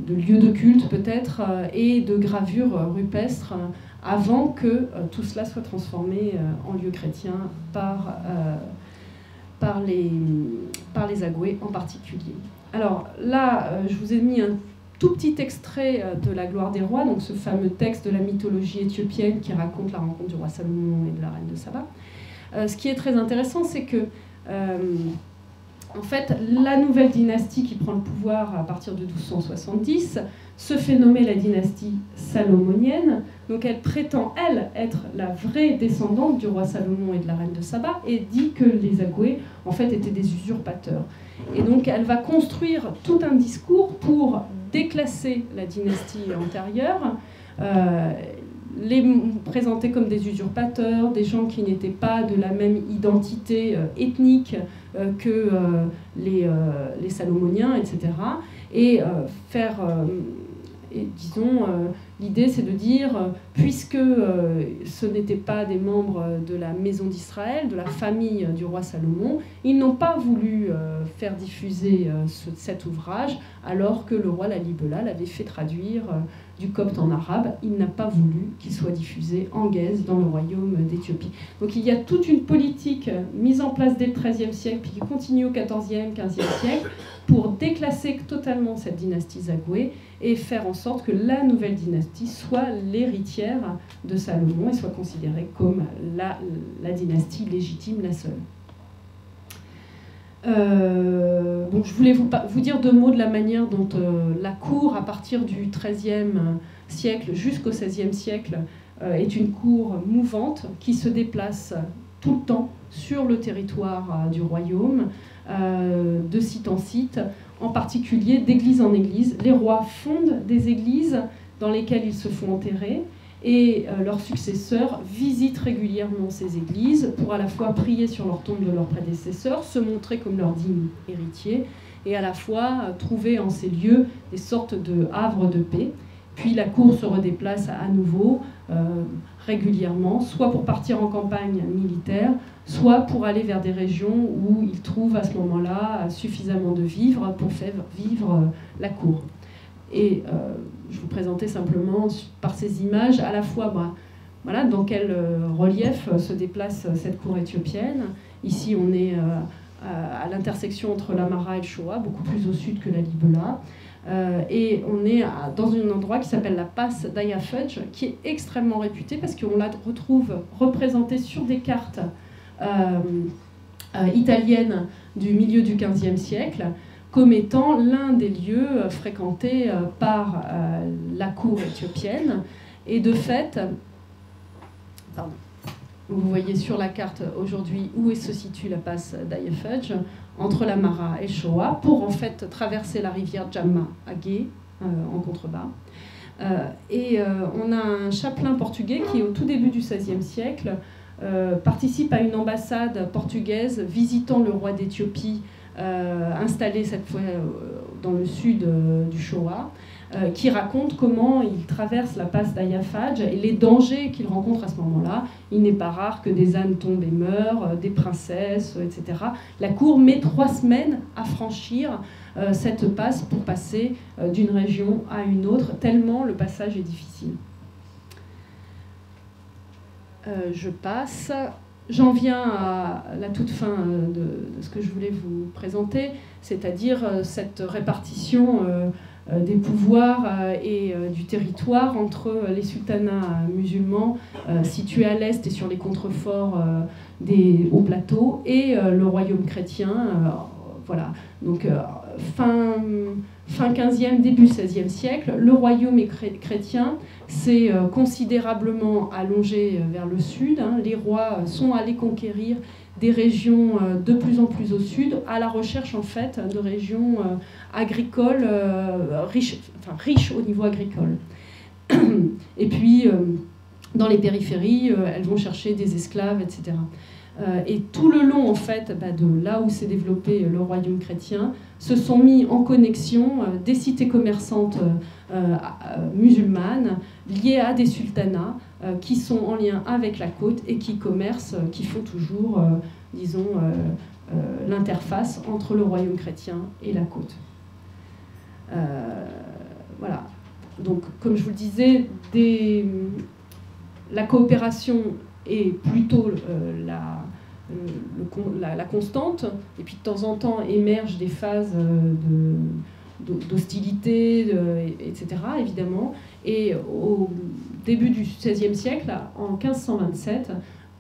lieux de culte peut-être et de gravures rupestres avant que tout cela soit transformé en lieu chrétien par les Agoué en particulier. Alors là, je vous ai mis un tout petit extrait de La gloire des rois, donc ce fameux texte de la mythologie éthiopienne qui raconte la rencontre du roi Salomon et de la reine de Saba. Ce qui est très intéressant, c'est que en fait, la nouvelle dynastie qui prend le pouvoir à partir de 1270 se fait nommer la dynastie salomonienne. Donc elle prétend, elle, être la vraie descendante du roi Salomon et de la reine de Saba, et dit que les Agoué, en fait, étaient des usurpateurs. Et donc elle va construire tout un discours pour déclasser la dynastie antérieure, les présenter comme des usurpateurs, des gens qui n'étaient pas de la même identité ethnique que les Salomoniens, etc. Et faire, disons, l'idée c'est de dire, puisque ce n'étaient pas des membres de la maison d'Israël, de la famille du roi Salomon, ils n'ont pas voulu faire diffuser cet ouvrage, alors que le roi Lalibela l'avait fait traduire du copte en arabe. Il n'a pas voulu qu'il soit diffusé en guèze dans le royaume d'Éthiopie. Donc il y a toute une politique mise en place dès le XIIIe siècle, puis qui continue au XIVe, XVe siècle, pour déclasser totalement cette dynastie Zagoué et faire en sorte que la nouvelle dynastie soit l'héritière de Salomon et soit considérée comme la dynastie légitime, la seule. Donc je voulais vous dire deux mots de la manière dont la cour, à partir du XIIIe siècle jusqu'au XVIe siècle, est une cour mouvante qui se déplace tout le temps sur le territoire du royaume, de site en site, en particulier d'église en église. Les rois fondent des églises dans lesquelles ils se font enterrer, et leurs successeurs visitent régulièrement ces églises pour à la fois prier sur leur tombe de leurs prédécesseurs, se montrer comme leurs dignes héritiers, et à la fois trouver en ces lieux des sortes de havres de paix. Puis la cour se redéplace à nouveau régulièrement, soit pour partir en campagne militaire, soit pour aller vers des régions où ils trouvent à ce moment-là suffisamment de vivres pour faire vivre la cour. Et je vous présentais simplement par ces images à la fois voilà, dans quel relief se déplace cette cour éthiopienne. Ici, on est à l'intersection entre l'Amara et le Shoa, beaucoup plus au sud que la Libela. Et on est dans un endroit qui s'appelle la passe d'Aya Fudge, qui est extrêmement réputé parce qu'on la retrouve représentée sur des cartes italiennes du milieu du XVe siècle comme étant l'un des lieux fréquentés par la cour éthiopienne. Et de fait, vous voyez sur la carte aujourd'hui où se situe la passe d'Aya Fudge, entre la Mara et Shoa, pour en fait traverser la rivière Djamma à Gué, en contrebas. On a un chapelain portugais qui, au tout début du XVIe siècle, participe à une ambassade portugaise visitant le roi d'Éthiopie, installé cette fois dans le sud du Shoa, qui raconte comment il traverse la passe d'Aya Fudge et les dangers qu'il rencontre à ce moment-là. Il n'est pas rare que des ânes tombent et meurent, des princesses, etc. La cour met 3 semaines à franchir cette passe pour passer d'une région à une autre, tellement le passage est difficile. Je passe. J'en viens à la toute fin de ce que je voulais vous présenter, c'est-à-dire cette répartition des pouvoirs et du territoire entre les sultanats musulmans situés à l'est et sur les contreforts des hauts plateaux et le royaume chrétien. Voilà. Donc fin 15e, début 16e siècle, le royaume chrétien s'est considérablement allongé vers le sud. Les rois sont allés conquérir des régions de plus en plus au sud, à la recherche en fait de régions agricoles riches au niveau agricole. Et puis dans les périphéries, elles vont chercher des esclaves, etc. Et tout le long en fait de là où s'est développé le royaume chrétien, se sont mis en connexion des cités commerçantes musulmanes liées à des sultanats qui sont en lien avec la côte et qui commercent, qui font toujours, disons, l'interface entre le royaume chrétien et la côte. Voilà. Donc, comme je vous le disais, la coopération est plutôt la constante, et puis de temps en temps émergent des phases d'hostilité, etc., évidemment. Et au début du XVIe siècle, en 1527,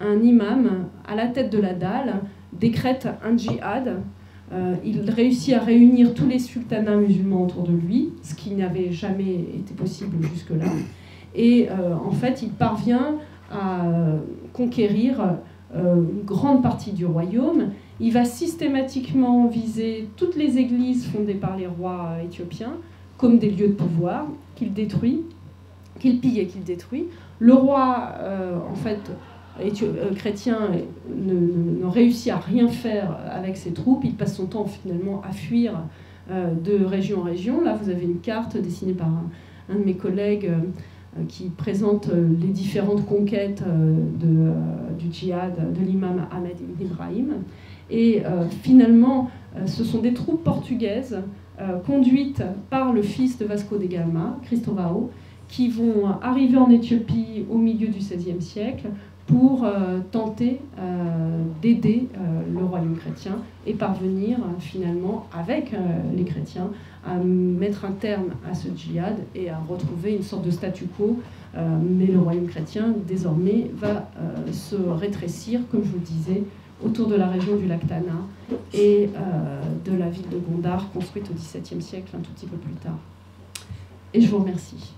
un imam, à la tête de la dalle, décrète un djihad. Il réussit à réunir tous les sultanats musulmans autour de lui, ce qui n'avait jamais été possible jusque-là. Et en fait, il parvient à conquérir une grande partie du royaume. Il va systématiquement viser toutes les églises fondées par les rois éthiopiens comme des lieux de pouvoir qu'il détruit, qu'il pille et qu'il détruit. Le roi, en fait, chrétien ne réussit à rien faire avec ses troupes. Il passe son temps finalement à fuir de région en région. Là, vous avez une carte dessinée par un de mes collègues qui présente les différentes conquêtes du djihad de l'imam Ahmed ibn Ibrahim. Et finalement, ce sont des troupes portugaises conduites par le fils de Vasco da Gama, Cristóvão, qui vont arriver en Éthiopie au milieu du XVIe siècle pour tenter d'aider le royaume chrétien et parvenir finalement, avec les chrétiens, à mettre un terme à ce djihad et à retrouver une sorte de statu quo. Mais le royaume chrétien, désormais, va se rétrécir, comme je vous le disais, autour de la région du lac Tana et de la ville de Gondar, construite au XVIIe siècle, un tout petit peu plus tard. Et je vous remercie.